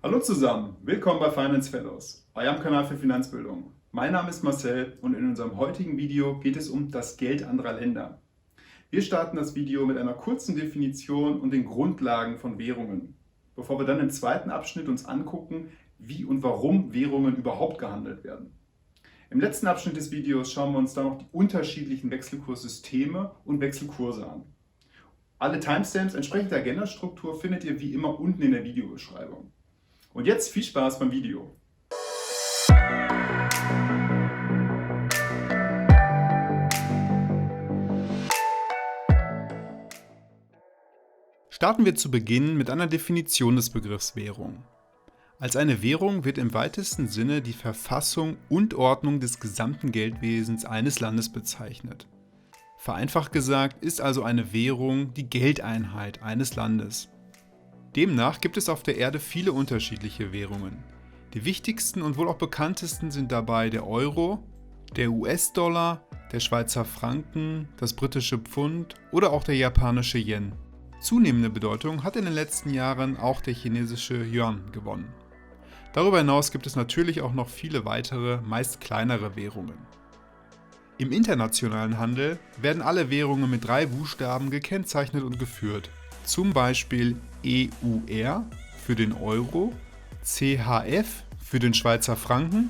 Hallo zusammen, willkommen bei Finance Fellows, eurem Kanal für Finanzbildung. Mein Name ist Marcel und in unserem heutigen Video geht es um das Geld anderer Länder. Wir starten das Video mit einer kurzen Definition und den Grundlagen von Währungen, bevor wir dann im zweiten Abschnitt uns angucken, wie und warum Währungen überhaupt gehandelt werden. Im letzten Abschnitt des Videos schauen wir uns dann noch die unterschiedlichen Wechselkurssysteme und Wechselkurse an. Alle Timestamps entsprechend der Agendastruktur findet ihr wie immer unten in der Videobeschreibung. Und jetzt viel Spaß beim Video. Starten wir zu Beginn mit einer Definition des Begriffs Währung. Als eine Währung wird im weitesten Sinne die Verfassung und Ordnung des gesamten Geldwesens eines Landes bezeichnet. Vereinfacht gesagt ist also eine Währung die Geldeinheit eines Landes. Demnach gibt es auf der Erde viele unterschiedliche Währungen. Die wichtigsten und wohl auch bekanntesten sind dabei der Euro, der US-Dollar, der Schweizer Franken, das britische Pfund oder auch der japanische Yen. Zunehmende Bedeutung hat in den letzten Jahren auch der chinesische Yuan gewonnen. Darüber hinaus gibt es natürlich auch noch viele weitere, meist kleinere Währungen. Im internationalen Handel werden alle Währungen mit 3 Buchstaben gekennzeichnet und geführt. Zum Beispiel EUR für den Euro, CHF für den Schweizer Franken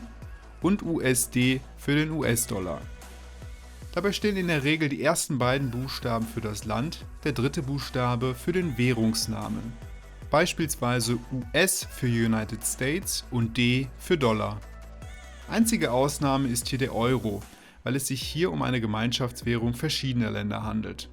und USD für den US-Dollar. Dabei stehen in der Regel die ersten beiden Buchstaben für das Land, der dritte Buchstabe für den Währungsnamen. Beispielsweise US für United States und D für Dollar. Einzige Ausnahme ist hier der Euro, weil es sich hier um eine Gemeinschaftswährung verschiedener Länder handelt.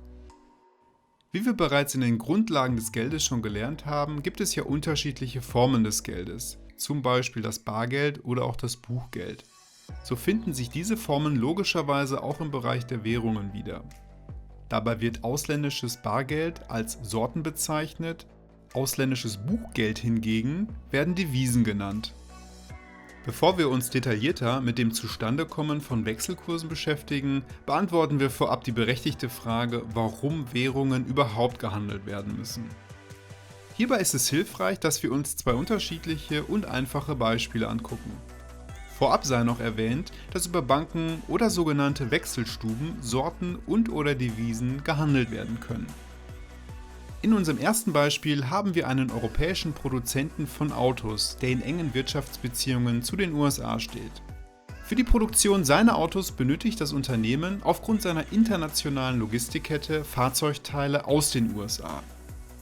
Wie wir bereits in den Grundlagen des Geldes schon gelernt haben, gibt es ja unterschiedliche Formen des Geldes, zum Beispiel das Bargeld oder auch das Buchgeld. So finden sich diese Formen logischerweise auch im Bereich der Währungen wieder. Dabei wird ausländisches Bargeld als Sorten bezeichnet, ausländisches Buchgeld hingegen werden Devisen genannt. Bevor wir uns detaillierter mit dem Zustandekommen von Wechselkursen beschäftigen, beantworten wir vorab die berechtigte Frage, warum Währungen überhaupt gehandelt werden müssen. Hierbei ist es hilfreich, dass wir uns 2 unterschiedliche und einfache Beispiele angucken. Vorab sei noch erwähnt, dass über Banken oder sogenannte Wechselstuben Sorten und/oder Devisen gehandelt werden können. In unserem ersten Beispiel haben wir einen europäischen Produzenten von Autos, der in engen Wirtschaftsbeziehungen zu den USA steht. Für die Produktion seiner Autos benötigt das Unternehmen aufgrund seiner internationalen Logistikkette Fahrzeugteile aus den USA.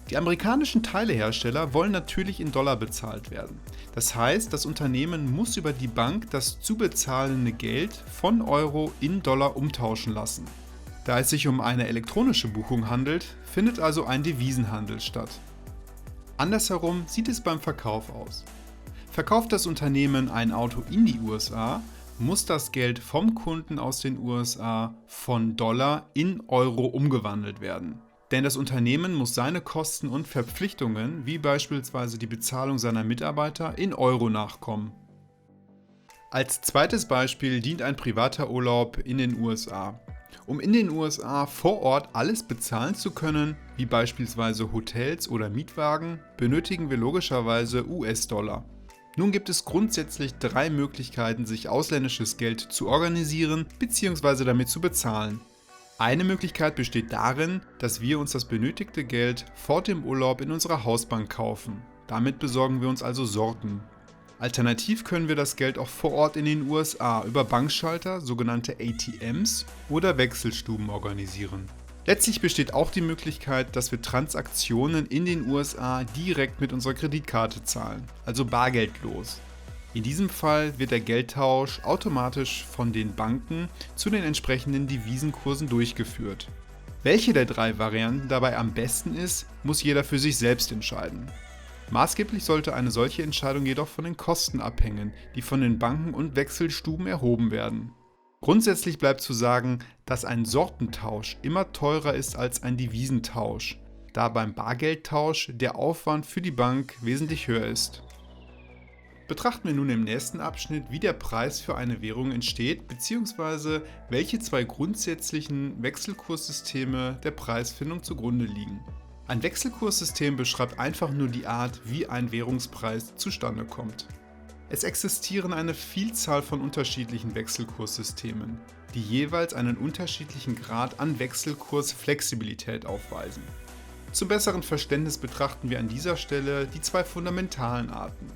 Die amerikanischen Teilehersteller wollen natürlich in Dollar bezahlt werden. Das heißt, das Unternehmen muss über die Bank das zu bezahlende Geld von Euro in Dollar umtauschen lassen. Da es sich um eine elektronische Buchung handelt, findet also ein Devisenhandel statt. Andersherum sieht es beim Verkauf aus. Verkauft das Unternehmen ein Auto in die USA, muss das Geld vom Kunden aus den USA von Dollar in Euro umgewandelt werden. Denn das Unternehmen muss seine Kosten und Verpflichtungen, wie beispielsweise die Bezahlung seiner Mitarbeiter, in Euro nachkommen. Als zweites Beispiel dient ein privater Urlaub in den USA. Um in den USA vor Ort alles bezahlen zu können, wie beispielsweise Hotels oder Mietwagen, benötigen wir logischerweise US-Dollar. Nun gibt es grundsätzlich 3 Möglichkeiten, sich ausländisches Geld zu organisieren bzw. damit zu bezahlen. Eine Möglichkeit besteht darin, dass wir uns das benötigte Geld vor dem Urlaub in unserer Hausbank kaufen. Damit besorgen wir uns also Sorten. Alternativ können wir das Geld auch vor Ort in den USA über Bankschalter, sogenannte ATMs oder Wechselstuben organisieren. Letztlich besteht auch die Möglichkeit, dass wir Transaktionen in den USA direkt mit unserer Kreditkarte zahlen, also bargeldlos. In diesem Fall wird der Geldtausch automatisch von den Banken zu den entsprechenden Devisenkursen durchgeführt. Welche der 3 Varianten dabei am besten ist, muss jeder für sich selbst entscheiden. Maßgeblich sollte eine solche Entscheidung jedoch von den Kosten abhängen, die von den Banken und Wechselstuben erhoben werden. Grundsätzlich bleibt zu sagen, dass ein Sortentausch immer teurer ist als ein Devisentausch, da beim Bargeldtausch der Aufwand für die Bank wesentlich höher ist. Betrachten wir nun im nächsten Abschnitt, wie der Preis für eine Währung entsteht bzw. welche 2 grundsätzlichen Wechselkurssysteme der Preisfindung zugrunde liegen. Ein Wechselkurssystem beschreibt einfach nur die Art, wie ein Währungspreis zustande kommt. Es existieren eine Vielzahl von unterschiedlichen Wechselkurssystemen, die jeweils einen unterschiedlichen Grad an Wechselkursflexibilität aufweisen. Zum besseren Verständnis betrachten wir an dieser Stelle die zwei fundamentalen Arten.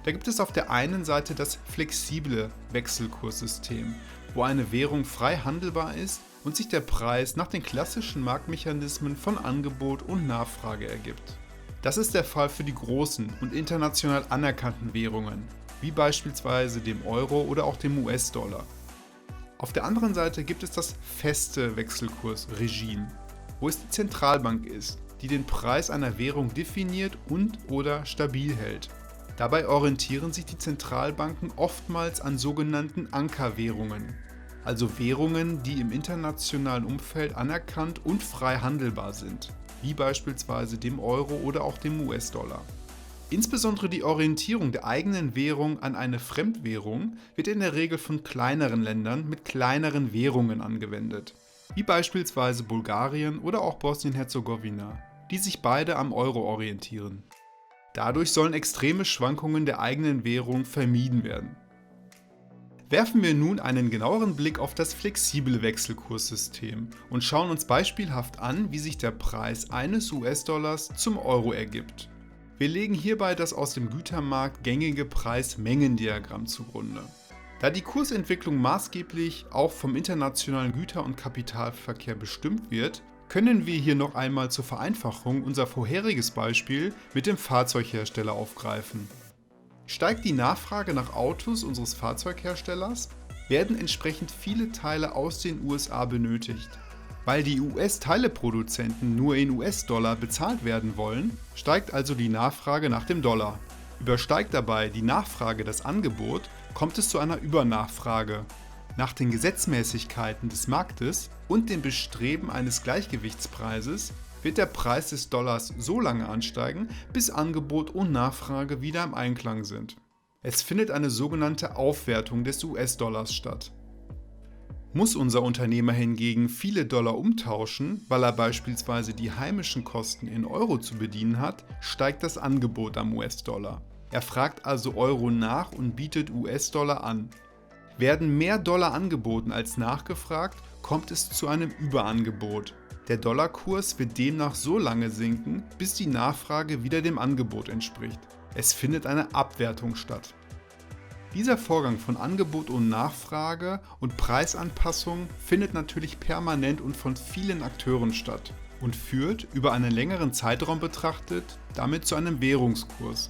Da gibt es auf der einen Seite das flexible Wechselkurssystem, wo eine Währung frei handelbar ist und sich der Preis nach den klassischen Marktmechanismen von Angebot und Nachfrage ergibt. Das ist der Fall für die großen und international anerkannten Währungen, wie beispielsweise dem Euro oder auch dem US-Dollar. Auf der anderen Seite gibt es das feste Wechselkursregime, wo es die Zentralbank ist, die den Preis einer Währung definiert und/oder stabil hält. Dabei orientieren sich die Zentralbanken oftmals an sogenannten Ankerwährungen, also Währungen, die im internationalen Umfeld anerkannt und frei handelbar sind, wie beispielsweise dem Euro oder auch dem US-Dollar. Insbesondere die Orientierung der eigenen Währung an eine Fremdwährung wird in der Regel von kleineren Ländern mit kleineren Währungen angewendet, wie beispielsweise Bulgarien oder auch Bosnien-Herzegowina, die sich beide am Euro orientieren. Dadurch sollen extreme Schwankungen der eigenen Währung vermieden werden. Werfen wir nun einen genaueren Blick auf das flexible Wechselkurssystem und schauen uns beispielhaft an, wie sich der Preis eines US-Dollars zum Euro ergibt. Wir legen hierbei das aus dem Gütermarkt gängige Preis-Mengen-Diagramm zugrunde. Da die Kursentwicklung maßgeblich auch vom internationalen Güter- und Kapitalverkehr bestimmt wird, können wir hier noch einmal zur Vereinfachung unser vorheriges Beispiel mit dem Fahrzeughersteller aufgreifen. Steigt die Nachfrage nach Autos unseres Fahrzeugherstellers, werden entsprechend viele Teile aus den USA benötigt. Weil die US-Teileproduzenten nur in US-Dollar bezahlt werden wollen, steigt also die Nachfrage nach dem Dollar. Übersteigt dabei die Nachfrage das Angebot, kommt es zu einer Übernachfrage. Nach den Gesetzmäßigkeiten des Marktes und dem Bestreben eines Gleichgewichtspreises wird der Preis des Dollars so lange ansteigen, bis Angebot und Nachfrage wieder im Einklang sind. Es findet eine sogenannte Aufwertung des US-Dollars statt. Muss unser Unternehmer hingegen viele Dollar umtauschen, weil er beispielsweise die heimischen Kosten in Euro zu bedienen hat, steigt das Angebot am US-Dollar. Er fragt also Euro nach und bietet US-Dollar an. Werden mehr Dollar angeboten als nachgefragt, kommt es zu einem Überangebot. Der Dollarkurs wird demnach so lange sinken, bis die Nachfrage wieder dem Angebot entspricht. Es findet eine Abwertung statt. Dieser Vorgang von Angebot und Nachfrage und Preisanpassung findet natürlich permanent und von vielen Akteuren statt und führt, über einen längeren Zeitraum betrachtet, damit zu einem Währungskurs.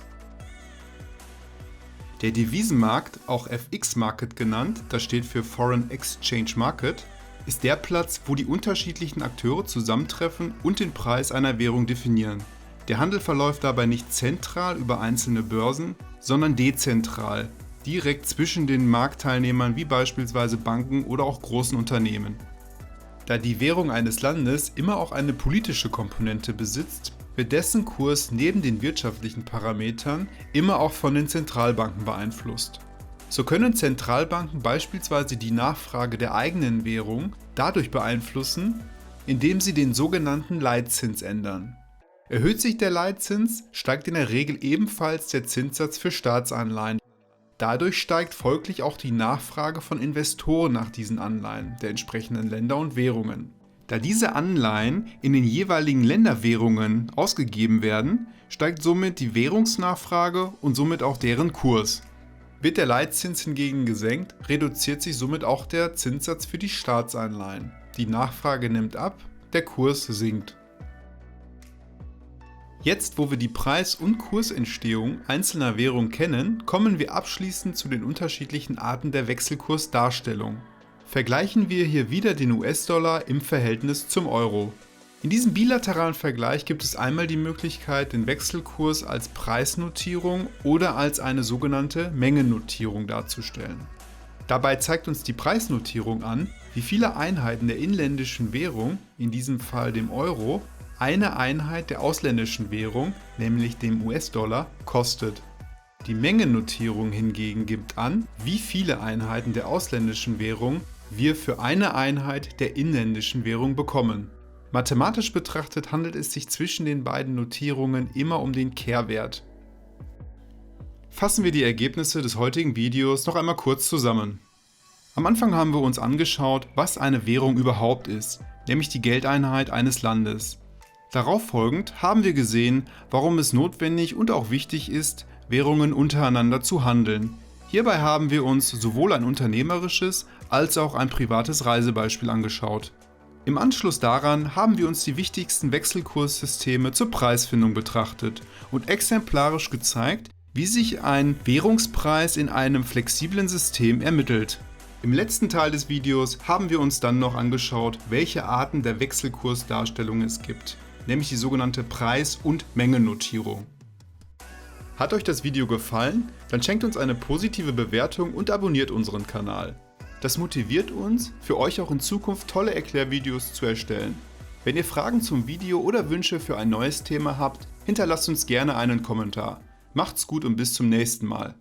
Der Devisenmarkt, auch FX-Market genannt, das steht für Foreign Exchange Market, ist der Platz, wo die unterschiedlichen Akteure zusammentreffen und den Preis einer Währung definieren. Der Handel verläuft dabei nicht zentral über einzelne Börsen, sondern dezentral, direkt zwischen den Marktteilnehmern wie beispielsweise Banken oder auch großen Unternehmen. Da die Währung eines Landes immer auch eine politische Komponente besitzt, wird dessen Kurs neben den wirtschaftlichen Parametern immer auch von den Zentralbanken beeinflusst. So können Zentralbanken beispielsweise die Nachfrage der eigenen Währung dadurch beeinflussen, indem sie den sogenannten Leitzins ändern. Erhöht sich der Leitzins, steigt in der Regel ebenfalls der Zinssatz für Staatsanleihen. Dadurch steigt folglich auch die Nachfrage von Investoren nach diesen Anleihen der entsprechenden Länder und Währungen. Da diese Anleihen in den jeweiligen Länderwährungen ausgegeben werden, steigt somit die Währungsnachfrage und somit auch deren Kurs. Wird der Leitzins hingegen gesenkt, reduziert sich somit auch der Zinssatz für die Staatsanleihen. Die Nachfrage nimmt ab, der Kurs sinkt. Jetzt, wo wir die Preis- und Kursentstehung einzelner Währungen kennen, kommen wir abschließend zu den unterschiedlichen Arten der Wechselkursdarstellung. Vergleichen wir hier wieder den US-Dollar im Verhältnis zum Euro. In diesem bilateralen Vergleich gibt es einmal die Möglichkeit, den Wechselkurs als Preisnotierung oder als eine sogenannte Mengennotierung darzustellen. Dabei zeigt uns die Preisnotierung an, wie viele Einheiten der inländischen Währung, in diesem Fall dem Euro, eine Einheit der ausländischen Währung, nämlich dem US-Dollar, kostet. Die Mengennotierung hingegen gibt an, wie viele Einheiten der ausländischen Währung wir für eine Einheit der inländischen Währung bekommen. Mathematisch betrachtet handelt es sich zwischen den beiden Notierungen immer um den Kehrwert. Fassen wir die Ergebnisse des heutigen Videos noch einmal kurz zusammen. Am Anfang haben wir uns angeschaut, was eine Währung überhaupt ist, nämlich die Geldeinheit eines Landes. Darauf folgend haben wir gesehen, warum es notwendig und auch wichtig ist, Währungen untereinander zu handeln. Hierbei haben wir uns sowohl ein unternehmerisches als auch ein privates Reisebeispiel angeschaut. Im Anschluss daran haben wir uns die wichtigsten Wechselkurssysteme zur Preisfindung betrachtet und exemplarisch gezeigt, wie sich ein Währungspreis in einem flexiblen System ermittelt. Im letzten Teil des Videos haben wir uns dann noch angeschaut, welche Arten der Wechselkursdarstellung es gibt, nämlich die sogenannte Preis- und Mengennotierung. Hat euch das Video gefallen? Dann schenkt uns eine positive Bewertung und abonniert unseren Kanal. Das motiviert uns, für euch auch in Zukunft tolle Erklärvideos zu erstellen. Wenn ihr Fragen zum Video oder Wünsche für ein neues Thema habt, hinterlasst uns gerne einen Kommentar. Macht's gut und bis zum nächsten Mal.